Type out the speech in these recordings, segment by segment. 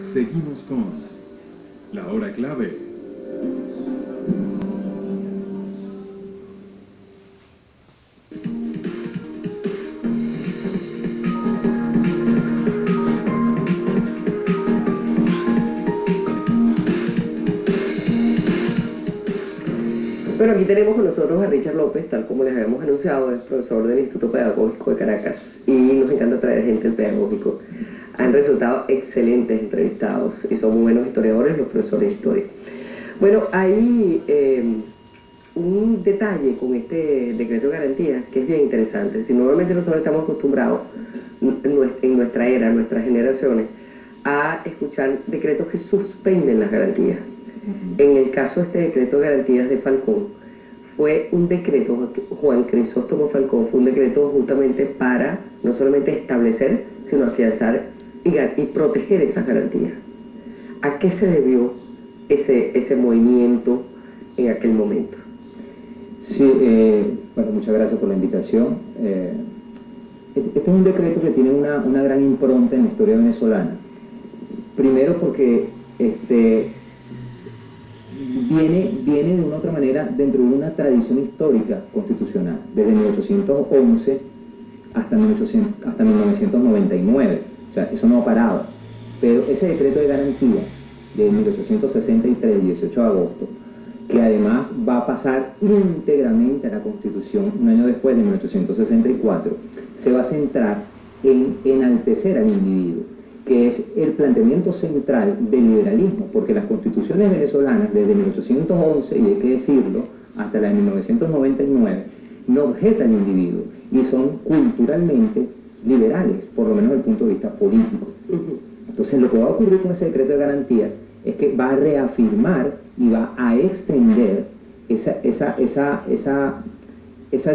Seguimos con La Hora Clave. Bueno, aquí tenemos con nosotros a Richard López, tal como les habíamos anunciado, es profesor del Instituto Pedagógico de Caracas y nos encanta traer gente del pedagógico. Han resultado excelentes entrevistados y son muy buenos historiadores los profesores de historia. Bueno, hay un detalle con este decreto de garantías que es bien interesante. Si normalmente nosotros estamos acostumbrados en nuestra era, en nuestras generaciones, a escuchar decretos que suspenden las garantías. En el caso de este decreto de garantías de Falcón, fue un decreto, Juan Crisóstomo Falcón, fue un decreto justamente para no solamente establecer, sino afianzar y proteger esas garantías. ¿A qué se debió ese movimiento en aquel momento? Sí, bueno, muchas gracias por la invitación. Este es un decreto que tiene una gran impronta en la historia venezolana. Primero porque viene de una otra manera dentro de una tradición histórica constitucional, desde 1811 hasta 1999, o sea, eso no ha parado. Pero ese decreto de garantías de 1863, 18 de agosto, que además va a pasar íntegramente a la Constitución un año después, de 1864, se va a centrar en enaltecer al individuo, que es el planteamiento central del liberalismo, porque las constituciones venezolanas desde 1811, y hay que decirlo, hasta la de 1999, no objetan al individuo y son culturalmente liberales, por lo menos desde el punto de vista político. Entonces, lo que va a ocurrir con ese decreto de garantías es que va a reafirmar y va a extender esa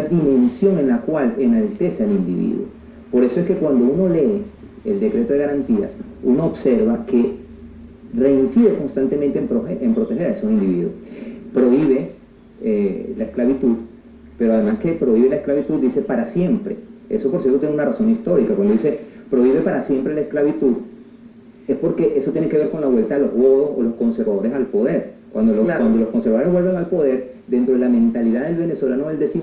dimensión en la cual enaltece al individuo. Por eso es que cuando uno lee el decreto de garantías, uno observa que reincide constantemente en proteger a esos individuos. Prohíbe la esclavitud, pero además que prohíbe la esclavitud, dice para siempre. Eso, por cierto, tiene una razón histórica. Cuando dice prohíbe para siempre la esclavitud, es porque eso tiene que ver con la vuelta de los godos o los conservadores al poder. Cuando los conservadores vuelven al poder, dentro de la mentalidad del venezolano del XIX,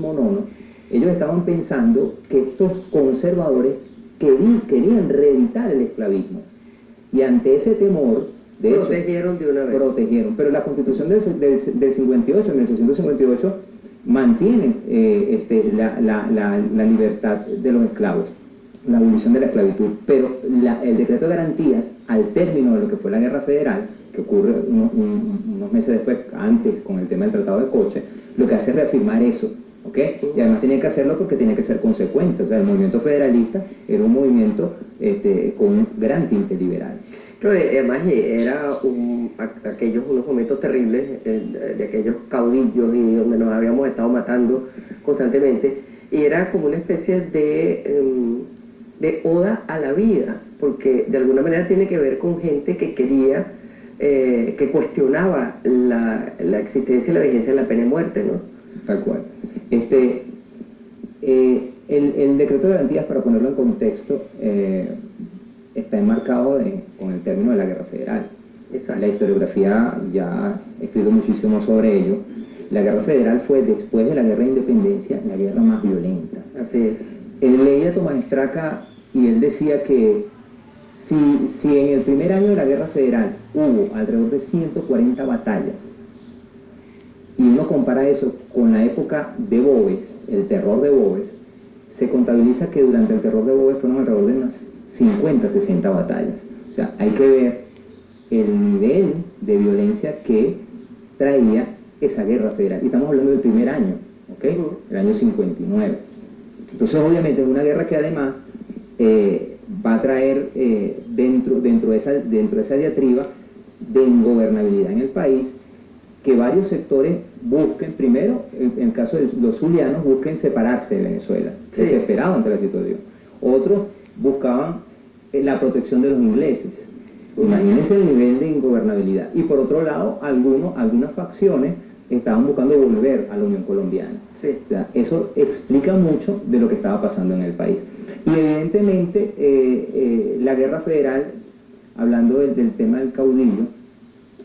ellos estaban pensando que estos conservadores querían reeditar el esclavismo. Y ante ese temor, de protegieron hecho, de una vez. Protegieron. Pero la Constitución del 58, 1858, mantiene la libertad de los esclavos, la abolición de la esclavitud. Pero el decreto de garantías, al término de lo que fue la Guerra Federal, que ocurre unos meses después, antes con el tema del Tratado de Coche, lo que hace es reafirmar eso. ¿Okay? Y además tenía que hacerlo porque tenía que ser consecuente. O sea, el movimiento federalista era un movimiento con un gran tinte liberal. No, además era unos momentos terribles de aquellos caudillos y donde nos habíamos estado matando constantemente, y era como una especie de oda a la vida, porque de alguna manera tiene que ver con gente que quería, que cuestionaba la existencia y la vigencia de la pena de muerte, ¿no? Tal cual. El decreto de garantías, para ponerlo en contexto, está enmarcado con el término de la Guerra Federal. La historiografía ya ha escrito muchísimo sobre ello. La Guerra Federal fue, después de la Guerra de Independencia, la guerra más violenta. Así es. Él leía a Tomás Estraca y él decía que si en el primer año de la Guerra Federal hubo alrededor de 140 batallas, y uno compara eso con la época de Boves, el terror de Boves, se contabiliza que durante el terror de Boves fueron alrededor de unas 50, 60 batallas. O sea, hay que ver el nivel de violencia que traía esa guerra federal. Y estamos hablando del primer año, ¿ok? El año 59. Entonces, obviamente, es una guerra que además va a traer dentro de esa diatriba de ingobernabilidad en el país, que varios sectores busquen, primero, en el caso de los zulianos, busquen separarse de Venezuela, sí, desesperados ante la situación. Otros buscaban la protección de los ingleses. Imagínense el nivel de ingobernabilidad. Y por otro lado, algunas facciones estaban buscando volver a la Unión Colombiana. Sí. O sea, eso explica mucho de lo que estaba pasando en el país. Y evidentemente la Guerra Federal hablando del tema del caudillo,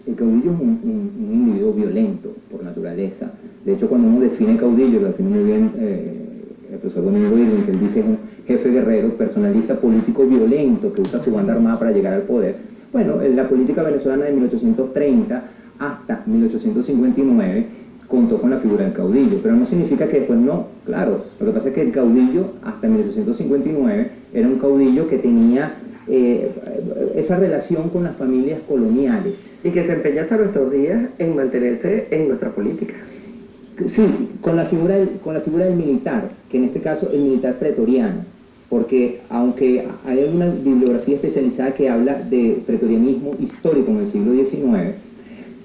el caudillo es un individuo violento por naturaleza. De hecho, cuando uno define caudillo, lo define muy bien el profesor Domingo Irving, que él dice es un jefe guerrero, personalista político violento que usa su banda armada para llegar al poder. Bueno, en la política venezolana de 1830 hasta 1859 contó con la figura del caudillo, pero no significa que después no. Claro, lo que pasa es que el caudillo hasta 1859 era un caudillo que tenía esa relación con las familias coloniales. Y que se empeña hasta nuestros días en mantenerse en nuestra política. Sí, con la figura del militar, que en este caso el militar pretoriano, porque aunque hay alguna bibliografía especializada que habla de pretorianismo histórico en el siglo XIX,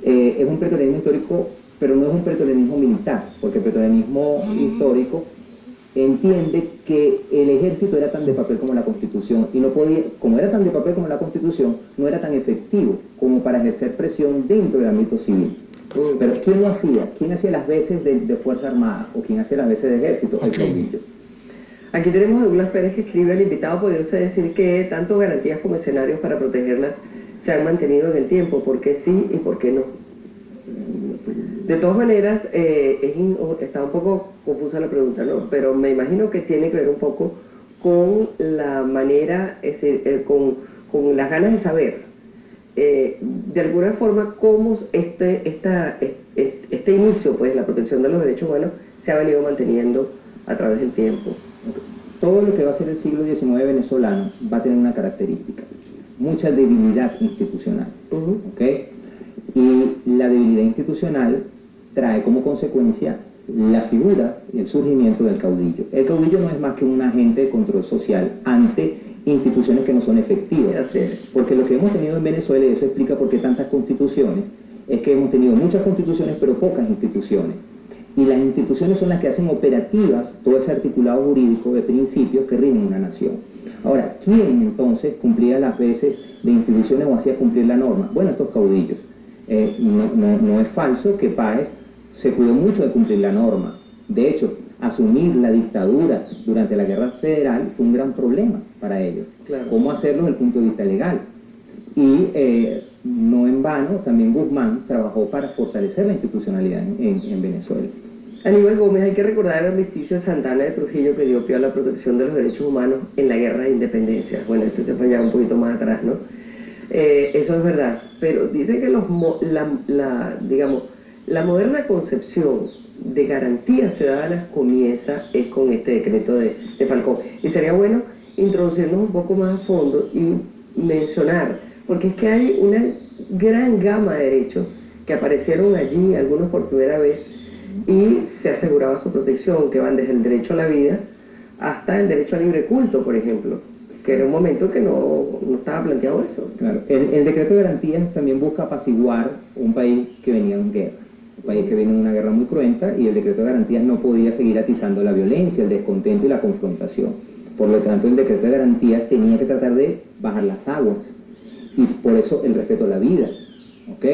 es un pretorianismo histórico, pero no es un pretorianismo militar, porque el pretorianismo histórico entiende que el ejército era tan de papel como la Constitución, y no podía, como era tan de papel como la Constitución, no era tan efectivo como para ejercer presión dentro del ámbito civil. Pero ¿quién lo hacía? ¿Quién hacía las veces de Fuerza Armada? ¿O quién hacía las veces de ejército? El caudillo. Aquí tenemos a Douglas Pérez que escribe al invitado: ¿podría usted decir que tanto garantías como escenarios para protegerlas se han mantenido en el tiempo? ¿Por qué sí y por qué no? De todas maneras, está un poco confusa la pregunta, ¿no? Pero me imagino que tiene que ver un poco con la manera, es decir, con las ganas de saber, de alguna forma, cómo este inicio, pues, la protección de los derechos humanos se ha venido manteniendo a través del tiempo. Todo lo que va a ser el siglo XIX venezolano va a tener una característica: mucha debilidad institucional. ¿Ok? Y la debilidad institucional trae como consecuencia la figura y el surgimiento del caudillo. El caudillo no es más que un agente de control social ante instituciones que no son efectivas. Porque lo que hemos tenido en Venezuela, y eso explica por qué tantas constituciones, es que hemos tenido muchas constituciones pero pocas instituciones. Y las instituciones son las que hacen operativas todo ese articulado jurídico de principios que rigen una nación. Ahora, ¿quién entonces cumplía las veces de instituciones o hacía cumplir la norma? Bueno, estos caudillos. No es falso que Páez se cuidó mucho de cumplir la norma. De hecho, asumir la dictadura durante la Guerra Federal fue un gran problema para ellos. Claro. ¿Cómo hacerlo desde el punto de vista legal? Y no en vano, también Guzmán trabajó para fortalecer la institucionalidad en Venezuela. Aníbal Gómez, hay que recordar el armisticio de Santa Ana de Trujillo, que dio pie a la protección de los derechos humanos en la Guerra de Independencia. Bueno, esto se fue ya un poquito más atrás, ¿no? Eso es verdad, pero dicen que la moderna concepción de garantías ciudadanas comienza con este decreto de Falcón. Y sería bueno introducirnos un poco más a fondo y mencionar, porque es que hay una gran gama de derechos que aparecieron allí, algunos por primera vez, y se aseguraba su protección, que van desde el derecho a la vida hasta el derecho al libre culto, por ejemplo, que era un momento que no estaba planteado eso. Claro. El decreto de garantías también busca apaciguar un país que venía en guerra, un país que venía en una guerra muy cruenta, y el decreto de garantías no podía seguir atizando la violencia, el descontento y la confrontación. Por lo tanto, el decreto de garantías tenía que tratar de bajar las aguas, y por eso el respeto a la vida. ¿Ok?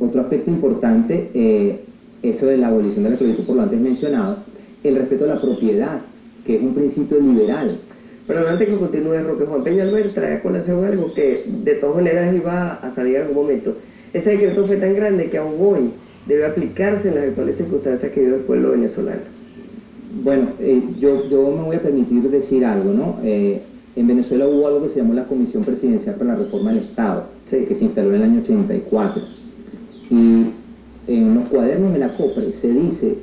Otro aspecto importante, eso de la abolición de la esclavitud por lo antes mencionado, el respeto a la propiedad, que es un principio liberal. Pero antes que continúe, Roque, Juan Peñalver trae a colación algo que de todas maneras iba a salir en algún momento. Ese decreto fue tan grande que aún hoy debe aplicarse en las actuales circunstancias que vive el pueblo venezolano. Bueno, yo me voy a permitir decir algo, ¿no? En Venezuela hubo algo que se llamó la Comisión Presidencial para la Reforma del Estado, sí, que se instaló en el año 84. Y en los cuadernos de la COPRE se dice,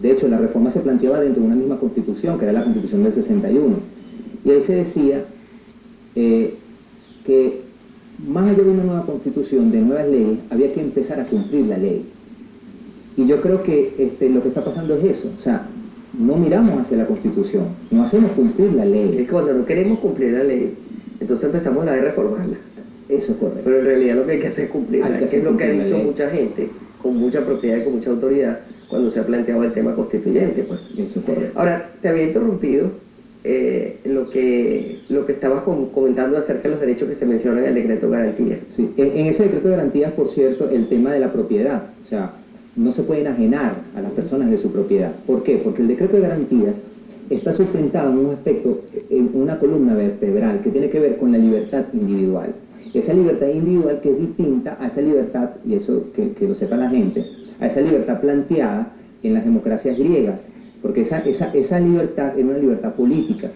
de hecho la reforma se planteaba dentro de una misma constitución, que era la Constitución del 61, y ahí se decía que más allá de una nueva constitución, de nuevas leyes, había que empezar a cumplir la ley. Y yo creo que lo que está pasando es eso, o sea, no miramos hacia la constitución, no hacemos cumplir la ley. Es que cuando no queremos cumplir la ley, entonces empezamos a reformarla. Eso es correcto. Pero en realidad lo que hay que hacer es cumplirla, que es lo que ha dicho mucha gente, con mucha propiedad y con mucha autoridad, cuando se ha planteado el tema constituyente, pues. Eso es correcto. Ahora, te había interrumpido lo que estabas comentando acerca de los derechos que se mencionan en el decreto de garantías. Sí, en ese decreto de garantías, por cierto, el tema de la propiedad, o sea, no se puede enajenar a las personas de su propiedad. ¿Por qué? Porque el decreto de garantías está sustentado en un aspecto, en una columna vertebral que tiene que ver con la libertad individual. Esa libertad individual que es distinta a esa libertad, y eso que lo sepa la gente, a esa libertad planteada en las democracias griegas, porque esa libertad era una libertad política,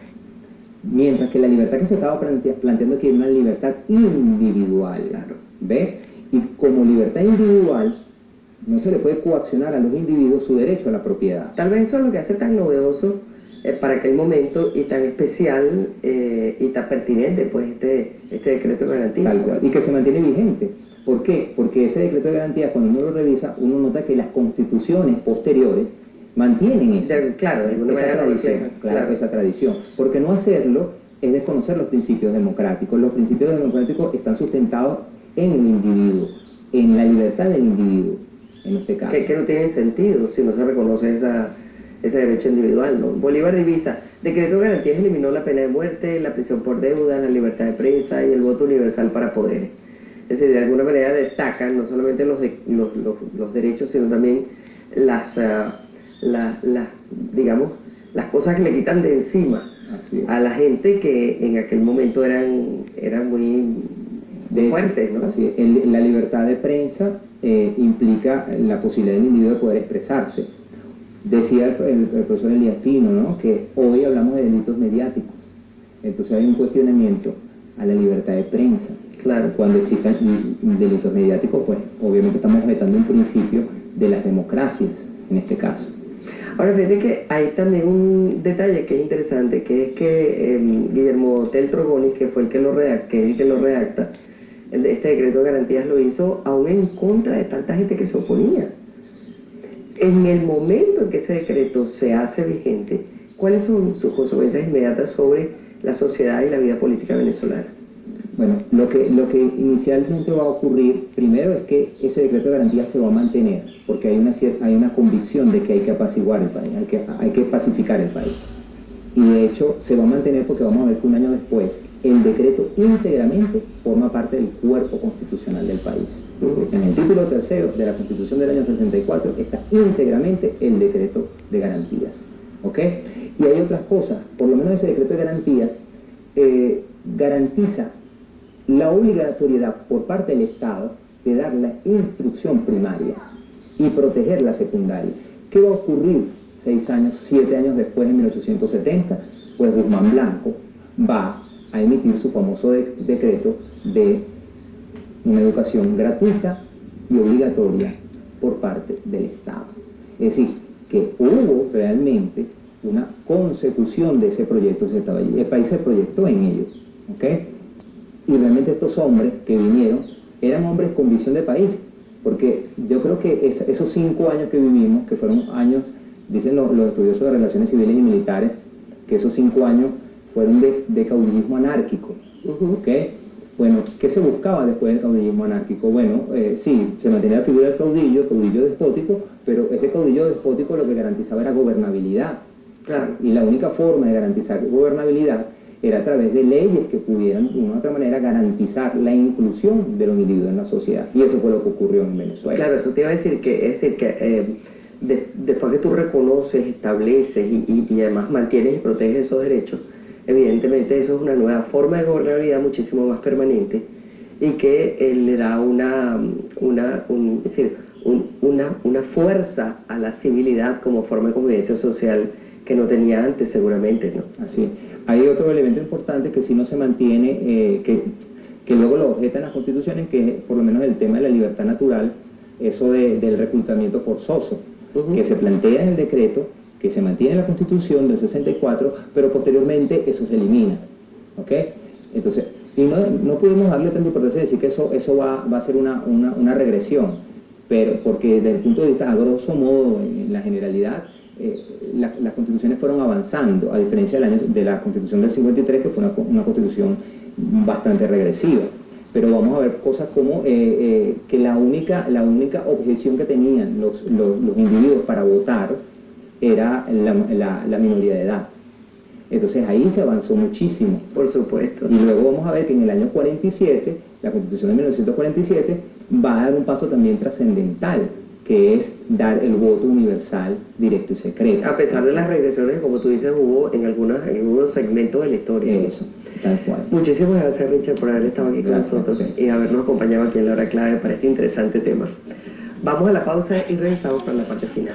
mientras que la libertad que se estaba planteando aquí era una libertad individual, claro, ¿ve? Y como libertad individual, no se le puede coaccionar a los individuos su derecho a la propiedad. Tal vez eso es lo que hace tan novedoso para aquel momento y tan especial y tan pertinente, pues, este decreto de garantía. Tal cual, y que se mantiene vigente. ¿Por qué? Porque ese decreto de garantía, cuando uno lo revisa, uno nota que las constituciones posteriores mantienen eso. Claro, esa tradición, claro, esa tradición. Porque no hacerlo es desconocer los principios democráticos. Los principios democráticos están sustentados en el individuo, en la libertad del individuo, en este caso. Que no tienen sentido si no se reconoce ese derecho individual, ¿no? Bolívar divisa: decreto de garantías eliminó la pena de muerte, la prisión por deuda, la libertad de prensa y el voto universal para poderes. Es decir, de alguna manera destacan no solamente los derechos, sino también digamos, las cosas que le quitan de encima a la gente que en aquel momento eran muy fuertes, ¿no? Así es. La libertad de prensa implica la posibilidad del individuo de poder expresarse. Decía el profesor Elías Pino, ¿no?, que hoy hablamos de delitos mediáticos. Entonces hay un cuestionamiento a la libertad de prensa. Claro. Cuando existan delitos mediáticos, pues obviamente estamos respetando un principio de las democracias, en este caso. Ahora, fíjate que hay también un detalle que es interesante, que es que Guillermo Tell Trogonis, que fue el que lo redacta, este decreto de garantías lo hizo aún en contra de tanta gente que se oponía. En el momento en que ese decreto se hace vigente, ¿cuáles son sus consecuencias inmediatas sobre la sociedad y la vida política venezolana? Bueno, lo que inicialmente va a ocurrir, primero, es que ese decreto de garantía se va a mantener, porque hay una convicción de que hay que apaciguar el país, hay que pacificar el país. Y de hecho se va a mantener porque vamos a ver que un año después el decreto íntegramente forma parte del cuerpo constitucional del país. En el título tercero de la Constitución del año 64 está íntegramente el decreto de garantías. ¿Ok? Y hay otras cosas, por lo menos ese decreto de garantías garantiza la obligatoriedad por parte del Estado de dar la instrucción primaria y proteger la secundaria. ¿Qué va a ocurrir 7 años después, en 1870? Pues Guzmán Blanco va a emitir su famoso decreto de una educación gratuita y obligatoria por parte del Estado. Es decir, que hubo realmente una consecución de ese proyecto que se estaba allí. El país se proyectó en ello, ¿ok? Y realmente estos hombres que vinieron eran hombres con visión de país, porque yo creo que esos 5 años que vivimos, que fueron años, dicen los estudiosos de relaciones civiles y militares, que esos 5 años fueron de caudillismo anárquico, ¿ok? Bueno, ¿qué se buscaba después del caudillismo anárquico? Bueno, sí, se mantenía la figura del caudillo despótico, pero ese caudillo despótico lo que garantizaba era gobernabilidad. Claro. Y la única forma de garantizar gobernabilidad era a través de leyes que pudieran, de una u otra manera, garantizar la inclusión de los individuos en la sociedad. Y eso fue lo que ocurrió en Venezuela. Claro, eso te iba a decir que, después que tú reconoces, estableces y además mantienes y proteges esos derechos, evidentemente eso es una nueva forma de gobernabilidad muchísimo más permanente y que le da una fuerza a la civilidad como forma de convivencia social que no tenía antes, seguramente, ¿no? Así. Hay otro elemento importante que si no se mantiene, que luego lo objetan las constituciones, que es por lo menos el tema de la libertad natural, eso del reclutamiento forzoso, que se plantea en el decreto, que se mantiene en la Constitución del 64, pero posteriormente eso se elimina, ¿ok? Entonces, y no pudimos darle tanta importancia de decir que eso va a ser una regresión, pero porque desde el punto de vista, a grosso modo, en la generalidad, las constituciones fueron avanzando, a diferencia de la Constitución del 53, que fue una constitución bastante regresiva. Pero vamos a ver cosas como que la única objeción que tenían los individuos para votar era la minoría de edad. Entonces ahí se avanzó muchísimo. Por supuesto. Y luego vamos a ver que en el año 47, la Constitución de 1947 va a dar un paso también trascendental, que es dar el voto universal, directo y secreto. A pesar de las regresiones, como tú dices, hubo en algunos segmentos de la historia. Eso, tal cual. Muchísimas gracias, Richard, por haber estado aquí con nosotros y habernos acompañado aquí en la hora clave para este interesante tema. Vamos a la pausa y regresamos para la parte final.